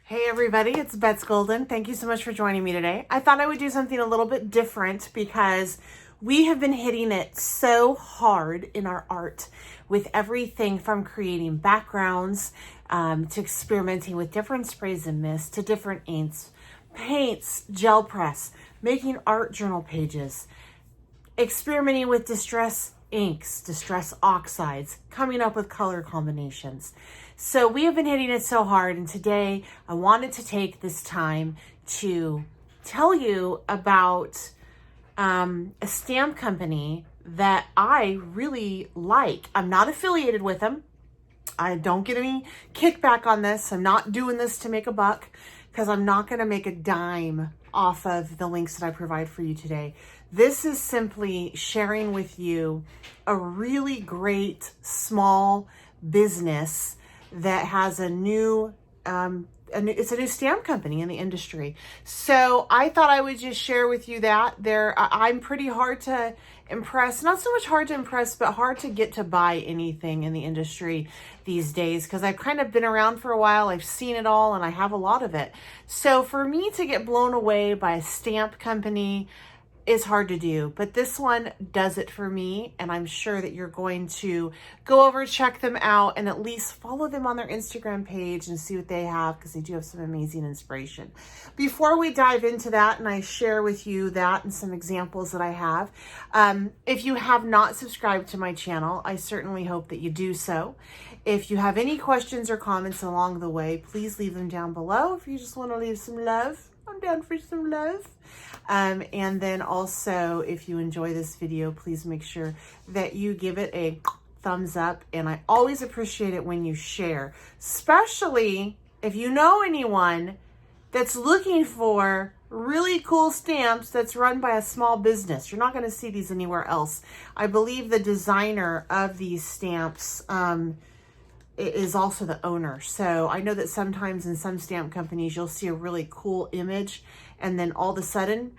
Hey everybody, it's Bets Golden. Thank you so much for joining me today. I thought I would do something a little bit different because we have been hitting it so hard in our art with everything from creating backgrounds to experimenting with different sprays and mists to different inks, paints, gel press, making art journal pages, experimenting with distress inks, distress oxides, coming up with color combinations. So we have been hitting it so hard, and today I wanted to take this time to tell you about a stamp company that I really like. I'm not affiliated with them. I don't get any kickback on this. I'm not doing this to make a buck because I'm not going to make a dime off of the links that I provide for you today. This is simply sharing with you a really great small business that has a new it's a new stamp company in the industry. So I thought I would just share with you that I'm pretty hard to impress, not so much hard to impress, but hard to get to buy anything in the industry these days because I've kind of been around for a while. I've seen it all and I have a lot of it. So for me to get blown away by a stamp company is hard to do, but this one does it for me, and I'm sure that you're going to go over, check them out, and at least follow them on their Instagram page and see what they have because they do have some amazing inspiration. Before we dive into that and I share with you that and some examples that I have, if you have not subscribed to my channel, I certainly hope that you do so. If you have any questions or comments along the way, please leave them down below. If you just want to leave some love, I'm down for some love. And then also, if you enjoy this video, please make sure that you give it a thumbs up. And I always appreciate it when you share, especially if you know anyone that's looking for really cool stamps that's run by a small business. You're not going to see these anywhere else. I believe the designer of these stamps is also the owner. So I know that sometimes in some stamp companies, you'll see a really cool image and then all of a sudden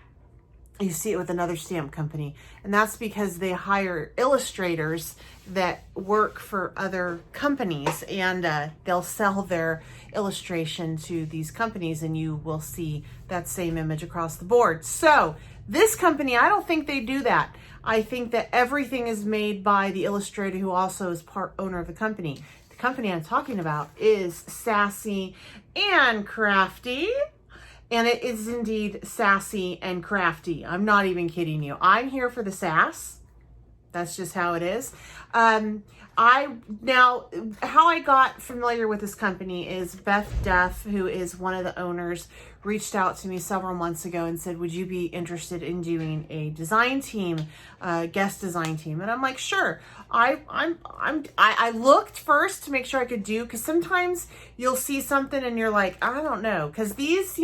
you see it with another stamp company. And that's because they hire illustrators that work for other companies and they'll sell their illustration to these companies and you will see that same image across the board. So this company, I don't think they do that. I think that everything is made by the illustrator who also is part owner of the company. The company I'm talking about is Sassy and Crafty. And it is indeed sassy and crafty. I'm not even kidding you. I'm here for the sass. That's just how it is. Now, how I got familiar with this company is Beth Duff, who is one of the owners, reached out to me several months ago and said, would you be interested in doing a design team, guest design team? And I'm like, sure. I looked first to make sure I could do, because sometimes you'll see something and you're like, I don't know. Because these,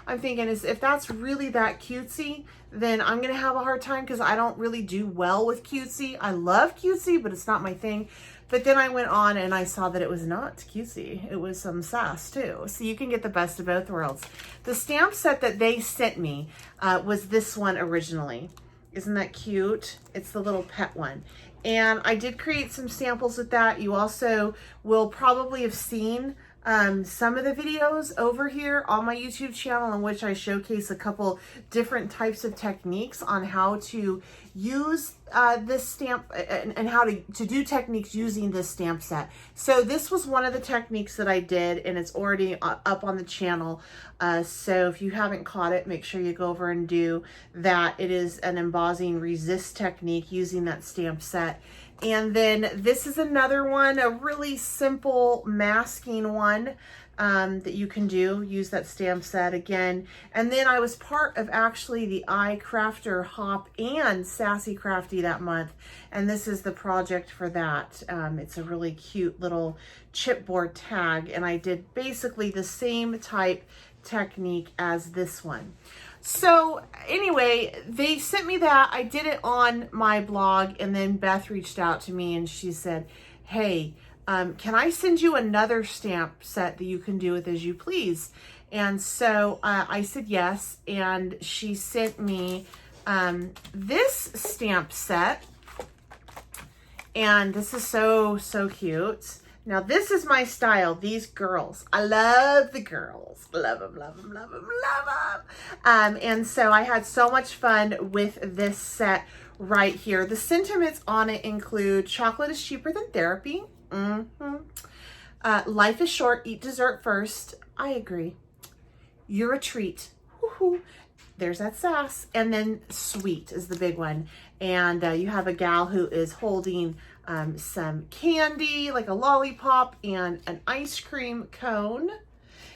I'm thinking if that's really that cutesy, then I'm going to have a hard time because I don't really do well with cutesy. I love cutesy, but it's not my thing. But then I went on and I saw that it was not cutesy. It was some sass too. So you can get the best of both worlds. The stamp set that they sent me was this one originally. Isn't that cute? It's the little pet one. And I did create some samples with that. You also will probably have seen some of the videos over here on my YouTube channel in which I showcase a couple different types of techniques on how to use this stamp and how to do techniques using this stamp set. So this was one of the techniques that I did, and it's already up on the channel. So if you haven't caught it, make sure you go over and do that. It is an embossing resist technique using that stamp set. And then this is another one, a really simple masking one that you can do. Use that stamp set again. And then I was part of actually the iCrafter Hop and Sassy Crafty that month. And this is the project for that. It's a really cute little chipboard tag. And I did basically the same type technique as this one. So anyway, they sent me that. I did it on my blog, and then Beth reached out to me and she said, hey, can I send you another stamp set that you can do with as you please? And so I said yes, and she sent me this stamp set, and this is so cute. Now this is my style. These girls, I love the girls. Love them, love them, love them, love them. And so I had so much fun with this set right here. The sentiments on it include chocolate is cheaper than therapy. Life is short, eat dessert first. I agree. You're a treat. Woohoo. There's that sass. And then sweet is the big one. And you have a gal who is holding some candy, like a lollipop and an ice cream cone.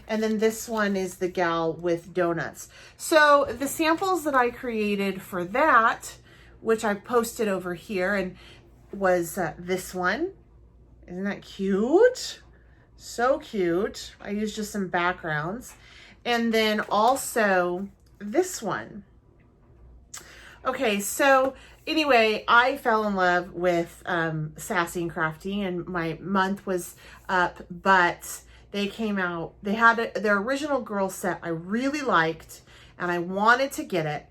And then this one is the gal with donuts. So the samples that I created for that, which I posted over here, and was this one. Isn't that cute? So cute. I used just some backgrounds. And then also this one. Okay, so anyway, I fell in love with Sassy and Crafty, and my month was up, but they came out, they had their original girl set I really liked, and I wanted to get it.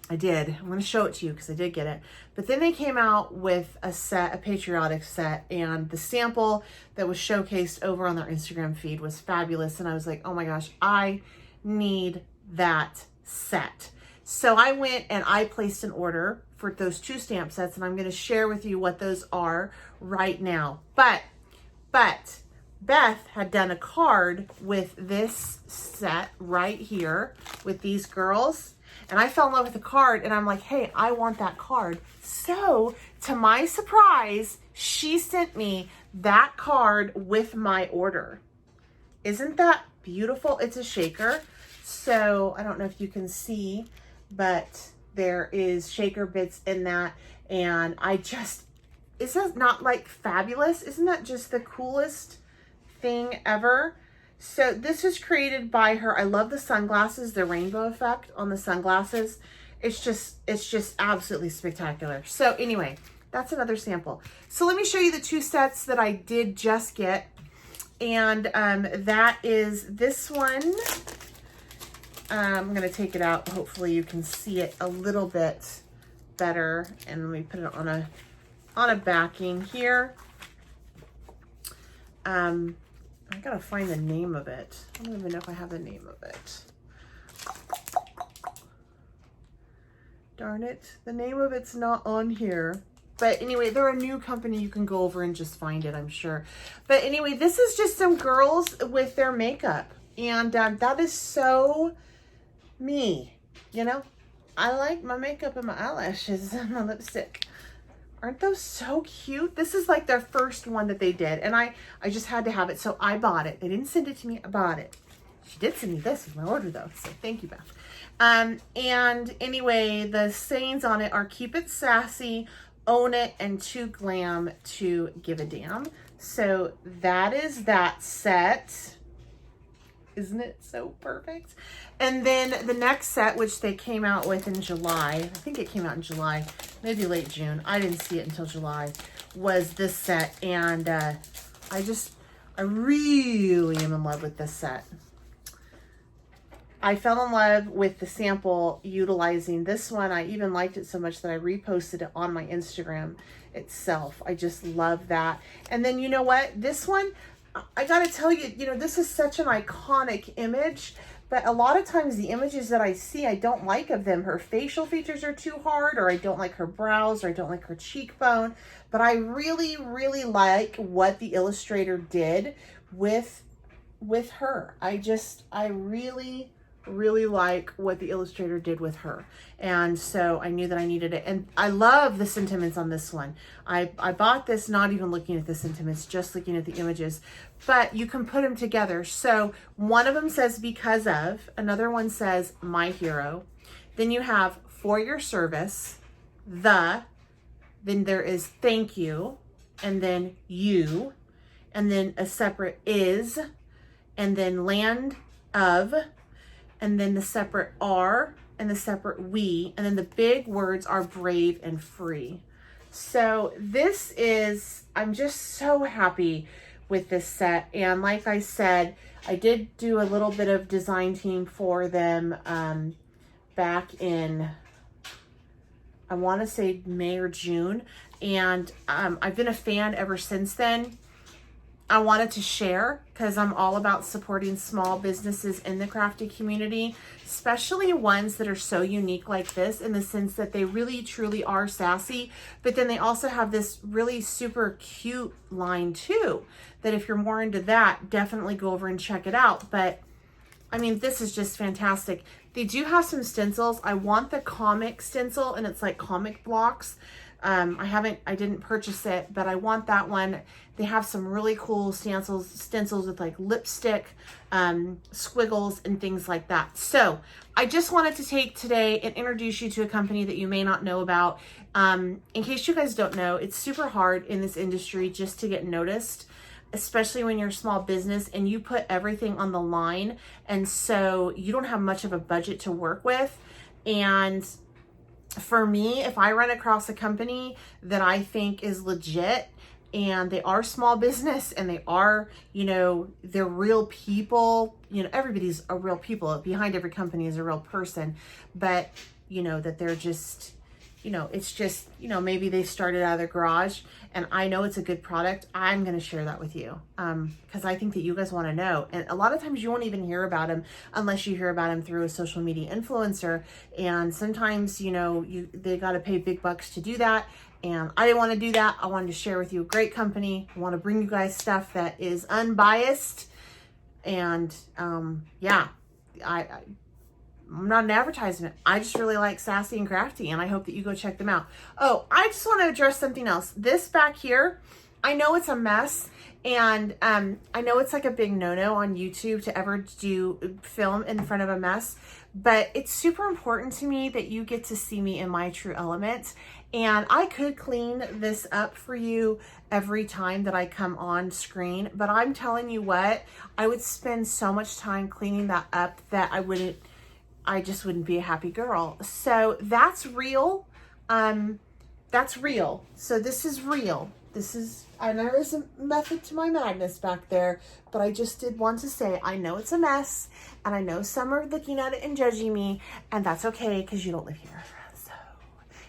I did. I'm going to show it to you because I did get it. But then they came out with a set, a patriotic set, and the sample that was showcased over on their Instagram feed was fabulous. And I was like, oh my gosh, I need that set. So I went and I placed an order for those 2 stamp sets, and I'm going to share with you what those are right now. But Beth had done a card with this set right here with these girls. And I fell in love with the card, and I'm like, hey, I want that card. So to my surprise, she sent me that card with my order. Isn't that beautiful? It's a shaker. So I don't know if you can see, but there is shaker bits in that. And I just, is that not like fabulous? Isn't that just the coolest thing ever? So this was created by her. I love the sunglasses, the rainbow effect on the sunglasses. It's just absolutely spectacular. So anyway, that's another sample. So let me show you the 2 sets that I did just get. And that is this one. I'm going to take it out. Hopefully you can see it a little bit better. And let me put it on a backing here. I gotta find the name of it. I don't even know if I have the name of it. Darn it. The name of it's not on here. But anyway, they're a new company. You can go over and just find it, I'm sure. But anyway, this is just some girls with their makeup. And that is so me. You know, I like my makeup and my eyelashes and my lipstick. Aren't those so cute? This is like their first one that they did. And I just had to have it. So I bought it. They didn't send it to me. I bought it. She did send me this with my order though. So thank you, Beth. And anyway, the sayings on it are keep it sassy, own it, and too glam to give a damn. So that is that set. Isn't it so perfect? And then the next set, which they came out with in July, I think it came out in July, maybe late June. I didn't see it until July, was this set. And I really am in love with this set. I fell in love with the sample utilizing this one. I even liked it so much that I reposted it on my Instagram itself. I just love that. And then you know what? This one, I gotta tell you, you know, this is such an iconic image, but a lot of times the images that I see, I don't like of them. Her facial features are too hard, or I don't like her brows, or I don't like her cheekbone. But I really, really like what the illustrator did with her. I really like what the illustrator did with her. And so I knew that I needed it. And I love the sentiments on this one. I bought this not even looking at the sentiments, just looking at the images. But you can put them together. So one of them says because of, another one says my hero. Then you have for your service, then there is thank you, and then you, and then a separate is, and then land of, and then the separate are, and the separate we, and then the big words are brave and free. So this is, I'm just so happy with this set. And like I said, I did do a little bit of design team for them back in, I want to say May or June. And I've been a fan ever since then. I wanted to share because I'm all about supporting small businesses in the crafty community, especially ones that are so unique like this, in the sense that they really truly are sassy, but then they also have this really super cute line too, that if you're more into that, definitely go over and check it out. But I mean, this is just fantastic. They do have some stencils. I want the comic stencil, and it's like comic blocks. I didn't purchase it, but I want that one. They have some really cool stencils with like lipstick, squiggles and things like that. So I just wanted to take today and introduce you to a company that you may not know about. In case you guys don't know, it's super hard in this industry just to get noticed, especially when you're a small business and you put everything on the line. And so you don't have much of a budget to work with. And for me, if I run across a company that I think is legit and they are small business and they are, you know, they're real people, you know, everybody's a real people. Behind every company is a real person, but you know, that they're just, you know, it's just, you know, maybe they started out of their garage and I know it's a good product. I'm going to share that with you because I think that you guys want to know. And a lot of times you won't even hear about them unless you hear about them through a social media influencer. And sometimes, you know, they got to pay big bucks to do that. And I didn't want to do that. I wanted to share with you a great company. I want to bring you guys stuff that is unbiased. And yeah, I'm not an advertisement. I just really like Sassy and Crafty, and I hope that you go check them out. Oh, I just want to address something else. This back here, I know it's a mess, and I know it's like a big no-no on YouTube to ever do film in front of a mess, but it's super important to me that you get to see me in my true element. And I could clean this up for you every time that I come on screen, but I'm telling you what, I would spend so much time cleaning that up that I just wouldn't be a happy girl. So that's real. That's real. So this is real. I know there's a method to my madness back there, but I just did want to say, I know it's a mess and I know some are looking at it and judging me, and that's okay because you don't live here. So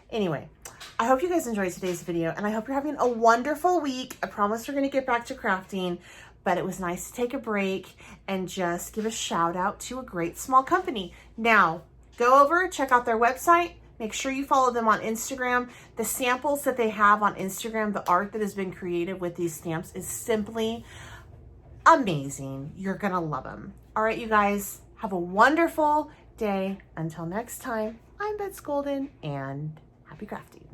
anyway, I hope you guys enjoyed today's video and I hope you're having a wonderful week. I promise we're going to get back to crafting, but it was nice to take a break and just give a shout out to a great small company. Now, go over, check out their website. Make sure you follow them on Instagram. The samples that they have on Instagram, the art that has been created with these stamps is simply amazing. You're gonna love them. All right, you guys, have a wonderful day. Until next time, I'm Bets Golden and happy crafting.